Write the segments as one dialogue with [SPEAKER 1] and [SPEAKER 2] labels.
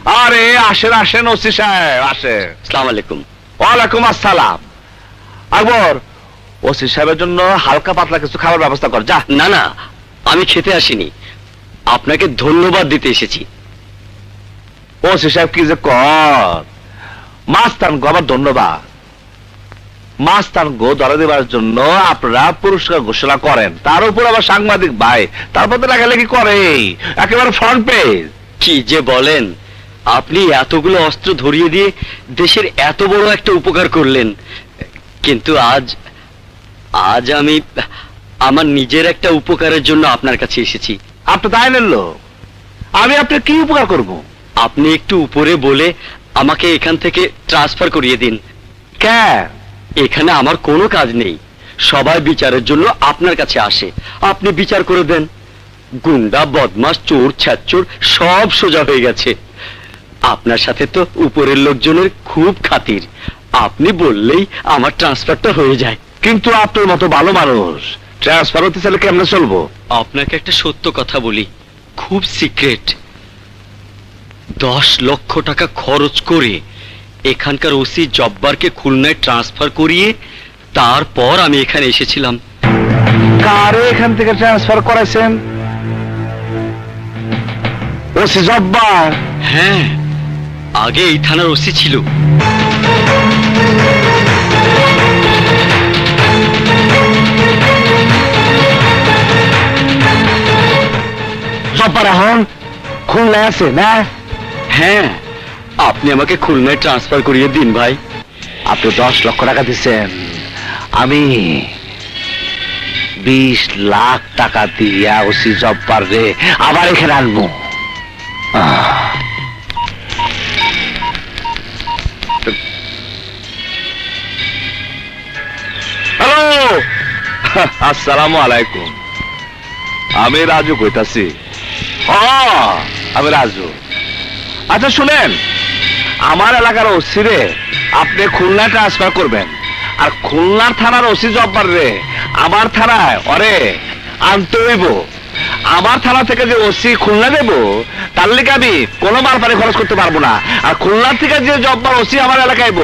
[SPEAKER 1] আরে আসেন আসেন ওসি সাহেব আসেন।
[SPEAKER 2] আসসালামু আলাইকুম।
[SPEAKER 1] ওয়ালাইকুম আসসালাম। আকবর, ওসি সাহেবের জন্য হালকা পাতলা কিছু খাবার ব্যবস্থা কর যা।
[SPEAKER 2] না না, আমি খেতে আসিনি, আপনাকে ধন্যবাদ দিতে এসেছি।
[SPEAKER 1] ওসি সাহেব কি যে কর, মাস্তান গো আবার ধন্যবাদ। মাস্তান গো ধরা দেবার জন্য আপনারা পুরস্কার ঘোষণা করেন, তার উপর আবার সাংবাদিক ভাই, তারপর তো লেখালেখি করে একেবারে ফ্রন্ট পেজ।
[SPEAKER 2] কি যে বলেন, আপনি এতগুলো অস্ত্র ধরিয়ে দিয়ে দেশের এত বড় একটা উপকার করলেন, কিন্তু আজ আমি আমার নিজের একটা উপকারের জন্য আপনার কাছে এসেছি।
[SPEAKER 1] আপনি তাই নিল, আমি আপনার কি উপকার করব?
[SPEAKER 2] আপনি একটু উপরে বলে আমাকে এখান থেকে ট্রান্সফার করিয়ে দিন।
[SPEAKER 1] কেন?
[SPEAKER 2] এখানে আমার কোনো কাজ নেই, সবাই বিচারের জন্য আপনার কাছে আসে, আপনি বিচার করে দেন। গুন্ডা বদমাস চোর ছ্যাচোর সব সোজা হয়ে গেছে। আপনার সাথে তো উপরের লোকজনের খুব খাতির, আপনি বললেই আমার ট্রান্সফারটা হয়ে যায়।
[SPEAKER 1] কিন্তু আপনার মতো ভালো মানুষ ট্রান্সফার হতে চাইলে কেমনে চলবো?
[SPEAKER 2] আপনাকে একটা সত্য কথা বলি, খুব সিক্রেট। 10 লক্ষ টাকা খরচ করে এখানকার ওসি জব্বারকে খুলনায় ট্রান্সফার করিয়ে তারপর আমি এখানে এসেছিলাম।
[SPEAKER 1] কারে এখান থেকে ট্রান্সফার করেছেন? ওসি জব্বার?
[SPEAKER 2] হ্যাঁ, আগে এই থানার ওসি ছিল।
[SPEAKER 1] জব্বার এখন খুলনায় আছে না?
[SPEAKER 2] হ্যাঁ, আপনি আমাকে খুলনায় ট্রান্সফার করিয়ে দিন ভাই।
[SPEAKER 1] আপনি 10 লক্ষ টাকা দিচ্ছেন, আমি 20 লাখ টাকা দিয়া ওসি জব্বার রে আবার এখানে আনবো। হ্যালো, আসসালামু আলাইকুম। আমি রাজু কইতাছি। আমি রাজু। আচ্ছা শুনেন, আমার এলাকার ওসি রে আপনি খুলনা ট্রান্সফার করবেন, আর খুলনার থানার ওসি জব্বার রে আমার থানায় অরে আনতে হইব। আমার থানা থেকে যে ওসি খুলনা দেব তার লিগে আমি কোনো মারপানি খরচ করতে পারবো না, আর খুলনার থেকে যে জব্বার ওসি আমার এলাকায়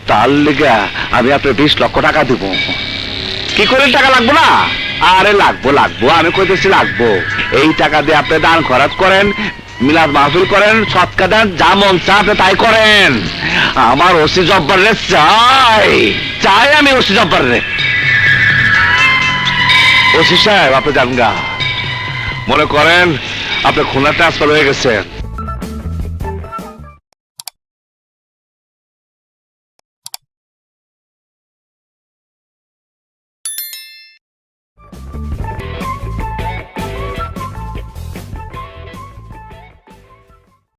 [SPEAKER 1] তার লিগে আমি আপনার 20 লক্ষ টাকা দিব। কি করে টাকা লাগবো না? আরে লাগবো লাগবো, আমি কইতেছি লাগবো। এই টাকা দিয়ে আপনি দান খরচ করেন, মিলাদ মাহফিল করেন, সৎকা দেন, যা মন চায় আপনি তাই করেন। আমার ওসি জব্বার রে চাই, চাই আমি ওসি জব্বার রে। ওসি সাহেব আপনি যান গা, মনে করেন আপনি খুলনা ট্রান্সফার হয়ে গেছেন,